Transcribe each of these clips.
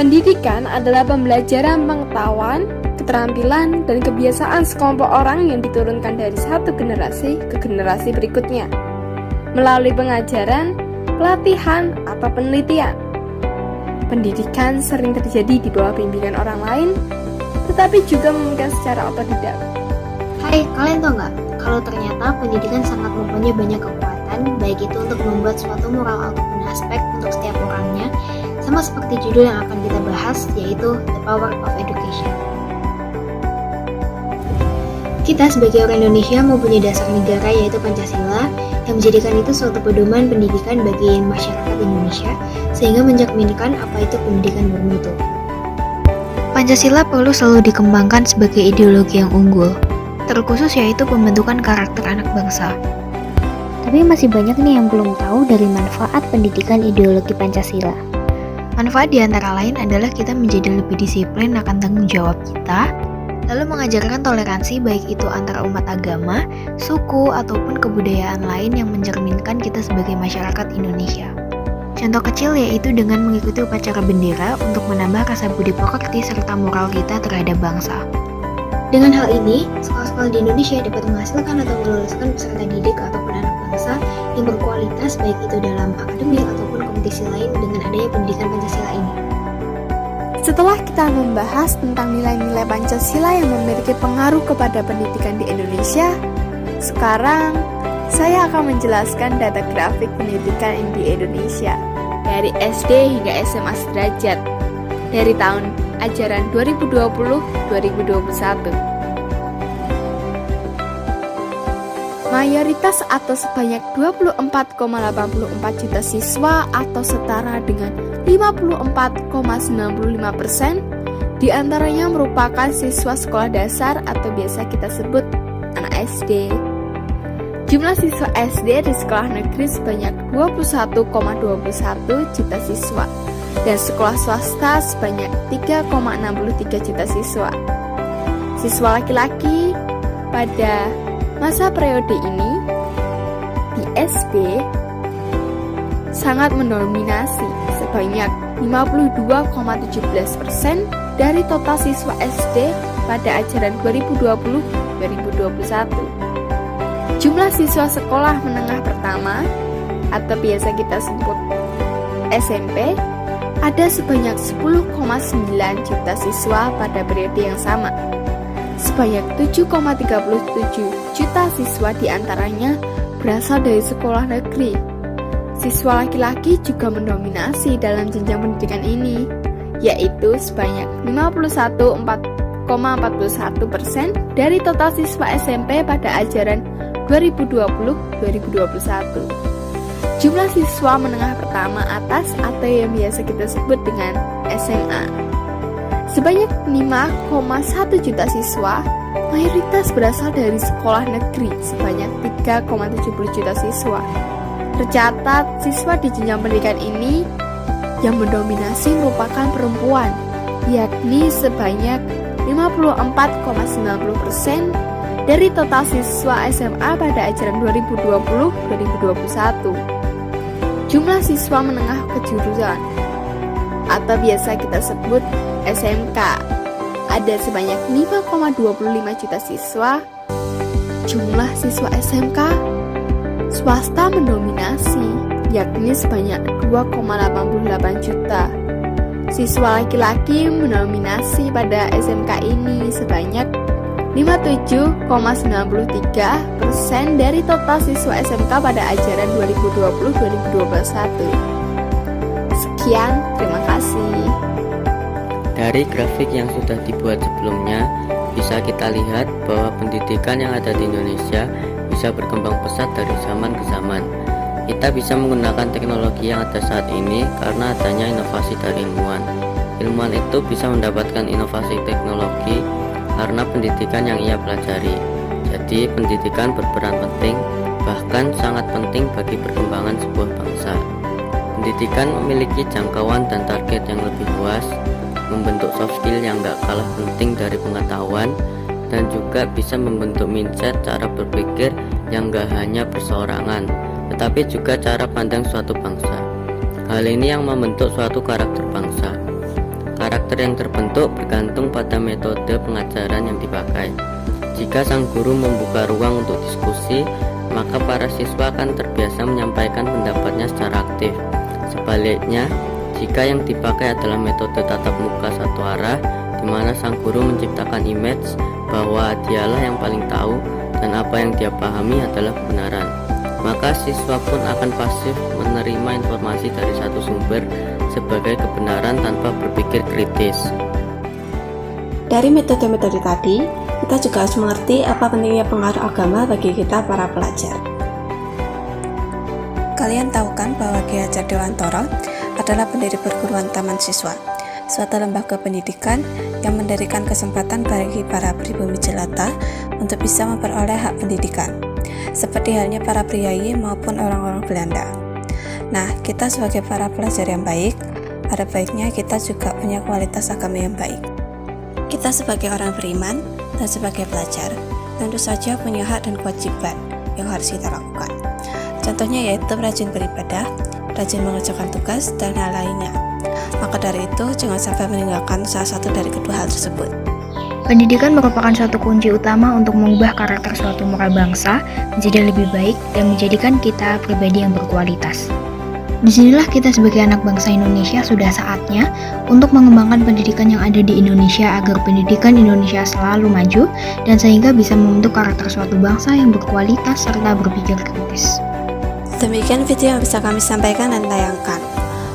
Pendidikan adalah pembelajaran pengetahuan, keterampilan, dan kebiasaan sekelompok orang yang diturunkan dari satu generasi ke generasi berikutnya melalui pengajaran, pelatihan, atau penelitian. Pendidikan sering terjadi di bawah bimbingan orang lain, tetapi juga mungkin secara otodidak. Hai, kalian tahu nggak? Kalau ternyata pendidikan sangat mempunyai banyak kekuatan, baik itu untuk membuat suatu moral ataupun aspek untuk setiap orangnya, sama seperti judul yang akan kita bahas, yaitu The Power of Education. Kita sebagai orang Indonesia mempunyai dasar negara yaitu Pancasila, yang menjadikan itu suatu pedoman pendidikan bagi masyarakat Indonesia, sehingga mencerminkan apa itu pendidikan bermutu. Pancasila perlu selalu dikembangkan sebagai ideologi yang unggul, terkhusus yaitu pembentukan karakter anak bangsa. Tapi masih banyak nih yang belum tahu dari manfaat pendidikan ideologi Pancasila. Manfaat diantara lain adalah kita menjadi lebih disiplin akan tanggung jawab kita, lalu mengajarkan toleransi baik itu antara umat agama, suku, ataupun kebudayaan lain yang mencerminkan kita sebagai masyarakat Indonesia. Contoh kecil yaitu dengan mengikuti upacara bendera untuk menambah rasa budi pekerti serta moral kita terhadap bangsa. Dengan hal ini, sekolah-sekolah di Indonesia dapat menghasilkan atau meluluskan peserta didik ataupun anak bangsa yang berkualitas baik itu dalam akademik ataupun kompetisi lain dengan adanya pendidikan Pancasila ini. Setelah kita membahas tentang nilai-nilai Pancasila yang memiliki pengaruh kepada pendidikan di Indonesia, sekarang saya akan menjelaskan data grafik pendidikan di Indonesia dari SD hingga SMA sederajat dari tahun ajaran 2020-2021. Mayoritas atau sebanyak 24,84 juta siswa atau setara dengan 54,95% diantaranya merupakan siswa sekolah dasar atau biasa kita sebut anak SD. Jumlah siswa SD di sekolah negeri sebanyak 21,21 juta siswa dan sekolah swasta sebanyak 3,63 juta siswa. Siswa laki-laki pada masa periode ini di SD sangat mendominasi sebanyak 52,17% dari total siswa SD pada ajaran 2020-2021. Jumlah siswa sekolah menengah pertama atau biasa kita sebut SMP ada sebanyak 10,9 juta siswa pada periode yang sama. Sebanyak 7,37 juta siswa diantaranya berasal dari sekolah negeri. Siswa laki-laki juga mendominasi dalam jenjang pendidikan ini, yaitu sebanyak 51,41% dari total siswa SMP pada ajaran 2020-2021. Jumlah siswa menengah pertama atas atau yang biasa kita sebut dengan SMA sebanyak 5,1 juta siswa, mayoritas berasal dari sekolah negeri sebanyak 3,70 juta siswa. Tercatat siswa di jenjang pendidikan ini yang mendominasi merupakan perempuan, yakni sebanyak 54,90% dari total siswa SMA pada ajaran 2020-2021. Jumlah siswa menengah kejuruan atau biasa kita sebut SMK ada sebanyak 5,25 juta siswa. Jumlah siswa SMK swasta mendominasi, yakni sebanyak 2,88 juta. Siswa laki-laki mendominasi pada SMK ini sebanyak 57,93% dari total siswa SMK pada ajaran 2020-2021. Sekian, terima kasih. Dari grafik yang sudah dibuat sebelumnya, bisa kita lihat bahwa pendidikan yang ada di Indonesia bisa berkembang pesat dari zaman ke zaman. Kita bisa menggunakan teknologi yang ada saat ini karena adanya inovasi dari ilmuwan. Ilmuwan itu bisa mendapatkan inovasi teknologi karena pendidikan yang ia pelajari. Jadi pendidikan berperan penting, bahkan sangat penting bagi perkembangan sebuah bangsa. Pendidikan memiliki jangkauan dan target yang lebih luas, membentuk soft skill yang gak kalah penting dari pengetahuan, dan juga bisa membentuk mindset cara berpikir yang gak hanya perseorangan, tetapi juga cara pandang suatu bangsa. Hal ini yang membentuk suatu karakter bangsa. karakter yang terbentuk bergantung pada metode pengajaran yang dipakai. Jika sang guru membuka ruang untuk diskusi, maka para siswa akan terbiasa menyampaikan pendapatnya secara aktif. Sebaliknya, jika yang dipakai adalah metode tatap muka satu arah, di mana sang guru menciptakan image bahwa dialah yang paling tahu dan apa yang dia pahami adalah kebenaran, maka siswa pun akan pasif menerima informasi dari satu sumber sebagai kebenaran tanpa berpikir kritis. Dari metode-metode tadi, kita juga harus mengerti apa pentingnya pengaruh agama bagi kita para pelajar. Kalian tahu kan bahwa Ki Hajar Dewantara adalah pendiri perguruan Taman Siswa, suatu lembaga pendidikan yang memberikan kesempatan bagi para pribumi jelata untuk bisa memperoleh hak pendidikan, seperti halnya para priayi maupun orang-orang Belanda. Nah, kita sebagai para pelajar yang baik, ada baiknya kita juga punya kualitas agama yang baik. Kita sebagai orang beriman dan sebagai pelajar, tentu saja punya hak dan kewajiban yang harus kita lakukan. Contohnya yaitu rajin beribadah, rajin mengerjakan tugas, dan hal lainnya. Maka dari itu, jangan sampai meninggalkan salah satu dari kedua hal tersebut. Pendidikan merupakan suatu kunci utama untuk mengubah karakter suatu muka bangsa menjadi lebih baik dan menjadikan kita pribadi yang berkualitas. Disinilah kita sebagai anak bangsa Indonesia sudah saatnya untuk mengembangkan pendidikan yang ada di Indonesia agar pendidikan Indonesia selalu maju dan sehingga bisa membentuk karakter suatu bangsa yang berkualitas serta berpikir kritis. Demikian video yang bisa kami sampaikan dan tayangkan.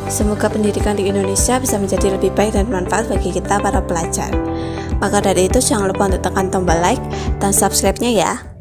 Semoga pendidikan di Indonesia bisa menjadi lebih baik dan bermanfaat bagi kita para pelajar. Maka dari itu jangan lupa untuk tekan tombol like dan subscribe-nya ya.